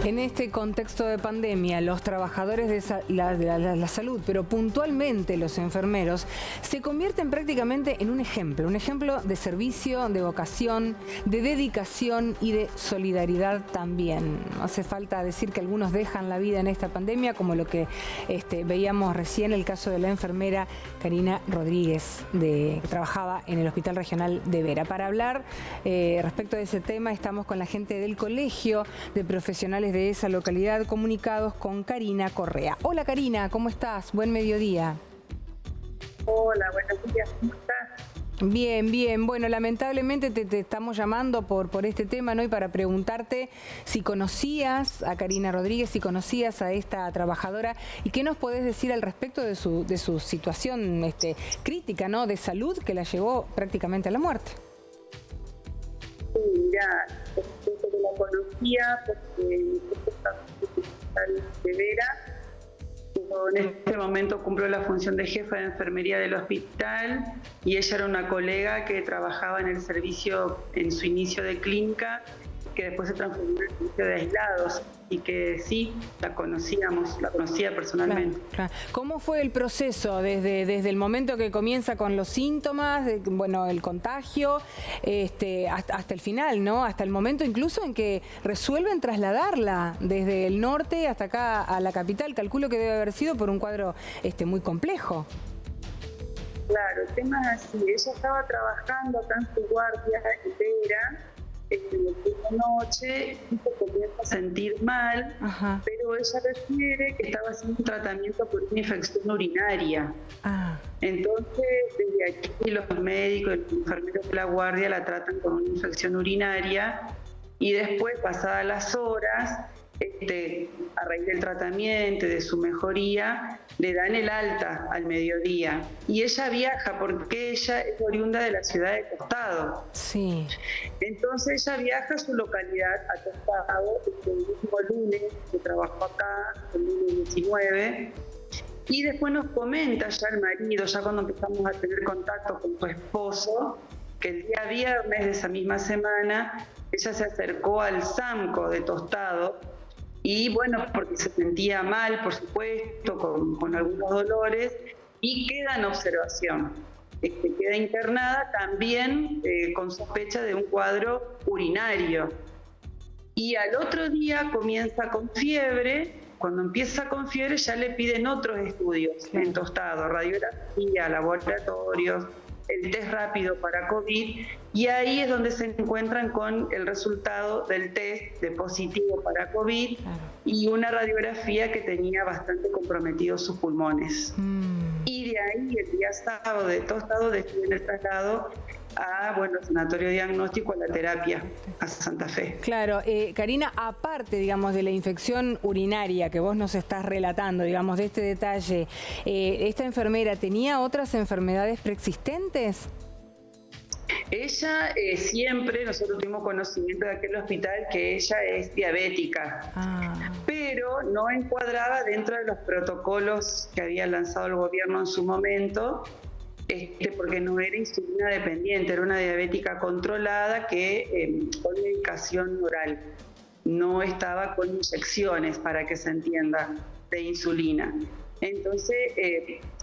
En este contexto de pandemia, los trabajadores de la salud, pero puntualmente los enfermeros, se convierten prácticamente en un ejemplo de servicio, de vocación, de dedicación y de solidaridad también. No hace falta decir que algunos dejan la vida en esta pandemia, como lo que veíamos recién, el caso de la enfermera Karina Rodríguez, que trabajaba en el Hospital Regional de Vera. Para hablar respecto de ese tema, estamos con la gente del Colegio de Profesionales de esa localidad, comunicados con Karina Correa. Hola Karina, ¿cómo estás? Buen mediodía. Hola, buenos días, ¿cómo estás? Bien, bien. Bueno, lamentablemente te estamos llamando por este tema, ¿no? Y para preguntarte si conocías a Karina Rodríguez, si conocías a esta trabajadora y qué nos podés decir al respecto de su situación crítica, ¿no? De salud, que la llevó prácticamente a la muerte. Sí, mira, yo la conocía porque de Vera. Yo en este momento cumplo la función de jefa de enfermería del hospital y ella era una colega que trabajaba en el servicio en su inicio de clínica, que después se transformó en el servicio de aislados y que sí, la conocía personalmente. Claro. ¿Cómo fue el proceso desde el momento que comienza con los síntomas, el contagio, hasta el final, ¿no? Hasta el momento incluso en que resuelven trasladarla desde el norte hasta acá a la capital? Calculo que debe haber sido por un cuadro muy complejo. Claro, el tema es así. Ella estaba trabajando acá en su guardia en Vera, la noche, y se comienza a sentir mal. Ajá. Pero ella refiere que estaba haciendo un tratamiento por una infección urinaria. Entonces, desde aquí los médicos y los enfermeros de la guardia la tratan con una infección urinaria y después, pasadas las horas, a raíz del tratamiento, de su mejoría, le dan el alta al mediodía. Y ella viaja porque ella es oriunda de la ciudad de Tostado. Sí. Entonces ella viaja a su localidad, a Tostado, el mismo lunes que trabajó acá, el lunes 19. Y después nos comenta ya el marido, ya cuando empezamos a tener contacto con su esposo, que el día viernes de esa misma semana ella se acercó al SAMCO de Tostado. Y bueno, porque se sentía mal, por supuesto, con algunos dolores, y queda en observación. Queda internada también con sospecha de un cuadro urinario. Y al otro día comienza con fiebre. Cuando empieza con fiebre ya le piden otros estudios en Tostado, radiografía, laboratorios, el test rápido para COVID, y ahí es donde se encuentran con el resultado del test de positivo para COVID y una radiografía que tenía bastante comprometidos sus pulmones. Y de ahí, el día sábado de Tostado, deciden el traslado a, sanatorio diagnóstico, a la terapia, a Santa Fe. Claro, Karina, aparte, de la infección urinaria que vos nos estás relatando, de este detalle, ¿esta enfermera tenía otras enfermedades preexistentes? Ella siempre, nosotros tuvimos conocimiento de aquel hospital que ella es diabética, pero no encuadraba dentro de los protocolos que había lanzado el gobierno en su momento, porque no era insulina dependiente, era una diabética controlada que con medicación oral, no estaba con inyecciones, para que se entienda, de insulina. Entonces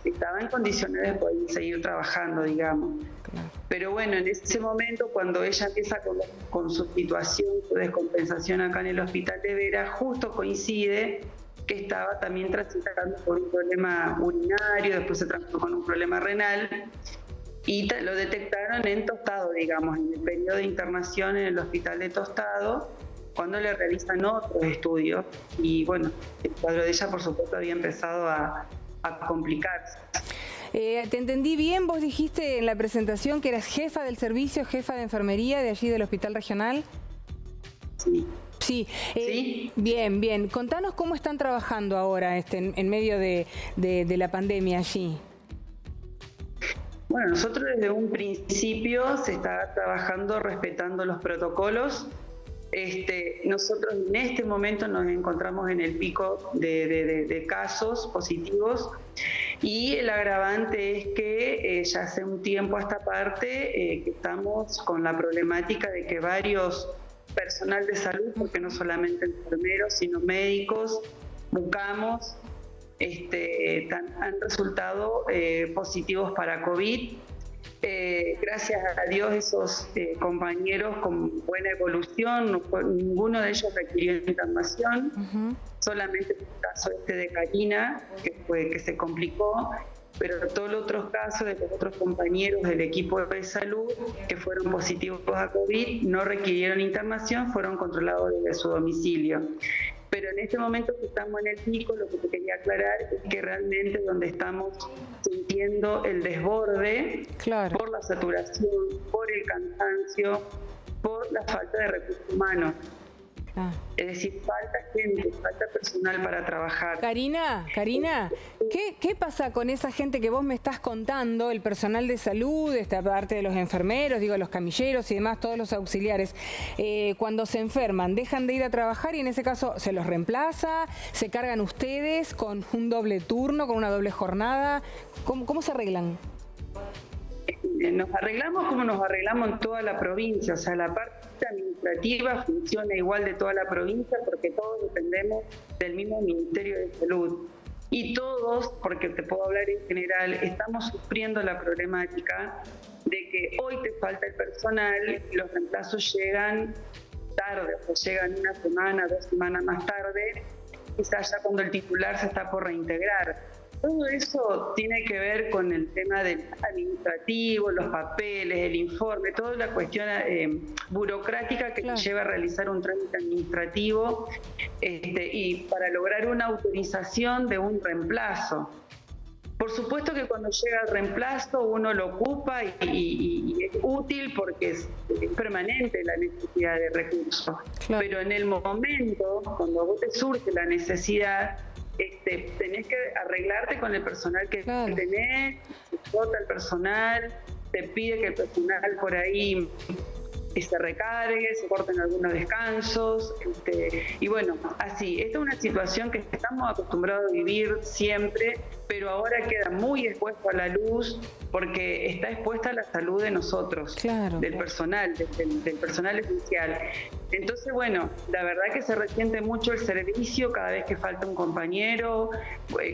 estaba en condiciones de poder seguir trabajando, digamos. Pero bueno, en ese momento, cuando ella empieza con su situación, su descompensación acá en el hospital de Vera, justo coincide que estaba también transitando por un problema urinario, después se transformó en un problema renal, y lo detectaron en Tostado, en el periodo de internación en el hospital de Tostado, cuando le realizan otros estudios, y el cuadro de ella, por supuesto, había empezado a complicarse. Te entendí bien, vos dijiste en la presentación que eras jefa del servicio, jefa de enfermería de allí del Hospital Regional. Sí. Sí. ¿Sí? Bien. Contanos cómo están trabajando ahora en medio de la pandemia allí. Bueno, nosotros desde un principio se está trabajando respetando los protocolos. Nosotros en este momento nos encontramos en el pico de casos positivos, y el agravante es que ya hace un tiempo a esta parte que estamos con la problemática de que varios personal de salud, porque no solamente enfermeros, sino médicos, mucamos, han resultado positivos para COVID. Gracias a Dios esos compañeros con buena evolución, ninguno de ellos requirió internación, solamente el caso de Karina, que se complicó, pero todos los otros casos de los otros compañeros del equipo de salud que fueron positivos a COVID no requirieron internación, fueron controlados desde su domicilio. Pero en este momento que estamos en el pico, lo que te quería aclarar es que realmente donde estamos sintiendo el desborde, claro, por la saturación, por el cansancio, por la falta de recursos humanos. Es decir, falta gente, falta personal para trabajar. Karina, ¿qué pasa con esa gente que vos me estás contando, el personal de salud, esta parte de los enfermeros, digo, los camilleros y demás, todos los auxiliares, cuando se enferman, dejan de ir a trabajar y en ese caso se los reemplaza, se cargan ustedes con un doble turno, con una doble jornada? ¿Cómo se arreglan? Nos arreglamos como nos arreglamos en toda la provincia, o sea, la parte administrativa funciona igual de toda la provincia porque todos dependemos del mismo Ministerio de Salud. Y todos, porque te puedo hablar en general, estamos sufriendo la problemática de que hoy te falta el personal y los reemplazos llegan tarde, o sea, llegan una semana, 2 semanas más tarde, quizás ya cuando el titular se está por reintegrar. Todo eso tiene que ver con el tema del administrativo, los papeles, el informe, toda la cuestión burocrática que, claro, lleva a realizar un trámite administrativo y para lograr una autorización de un reemplazo. Por supuesto que cuando llega el reemplazo uno lo ocupa y es útil porque es permanente la necesidad de recursos. Claro. Pero en el momento, cuando a vos te surge la necesidad, tenés que arreglarte con el personal que, claro, tenés, se explota el personal, te pide que el personal por ahí se recargue, se corten algunos descansos, y bueno, así. Esta es una situación que estamos acostumbrados a vivir siempre, pero ahora queda muy expuesto a la luz porque está expuesta a la salud de nosotros, claro, del personal, del personal esencial. Entonces, bueno, la verdad que se resiente mucho el servicio cada vez que falta un compañero,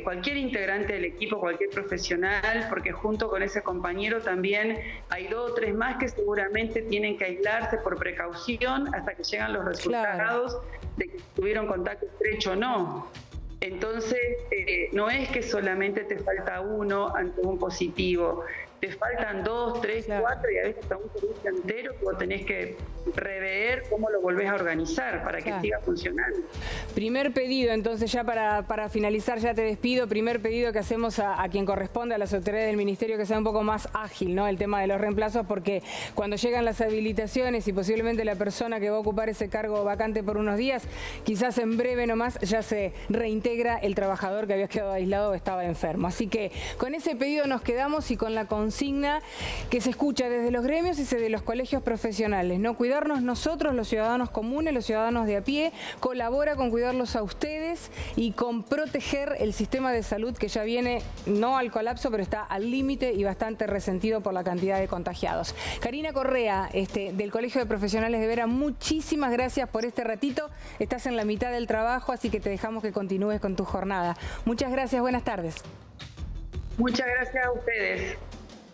cualquier integrante del equipo, cualquier profesional, porque junto con ese compañero también hay 2 o 3 más que seguramente tienen que aislarse por precaución hasta que llegan los resultados, claro, de que tuvieron contacto estrecho o no. Entonces, no es que solamente te falta uno ante un positivo, te faltan 2, 3, claro, 4 y a veces hasta un servicio entero que vos tenés que rever cómo lo volvés a organizar para que, claro, siga funcionando. Primer pedido, entonces ya para finalizar, ya te despido, primer pedido que hacemos a quien corresponde, a las autoridades del Ministerio, que sea un poco más ágil, ¿no?, el tema de los reemplazos, porque cuando llegan las habilitaciones y posiblemente la persona que va a ocupar ese cargo vacante por unos días, quizás en breve nomás ya se reintegra el trabajador que había quedado aislado o estaba enfermo. Así que con ese pedido nos quedamos y con la consigna que se escucha desde los gremios y desde los colegios profesionales, ¿no? Cuidarnos nosotros, los ciudadanos comunes, los ciudadanos de a pie, colabora con cuidarlos a ustedes y con proteger el sistema de salud que ya viene, no al colapso, pero está al límite y bastante resentido por la cantidad de contagiados. Karina Correa, del Colegio de Profesionales de Vera, muchísimas gracias por este ratito. Estás en la mitad del trabajo, así que te dejamos que continúes con tu jornada. Muchas gracias, buenas tardes. Muchas gracias a ustedes.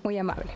Muy amable.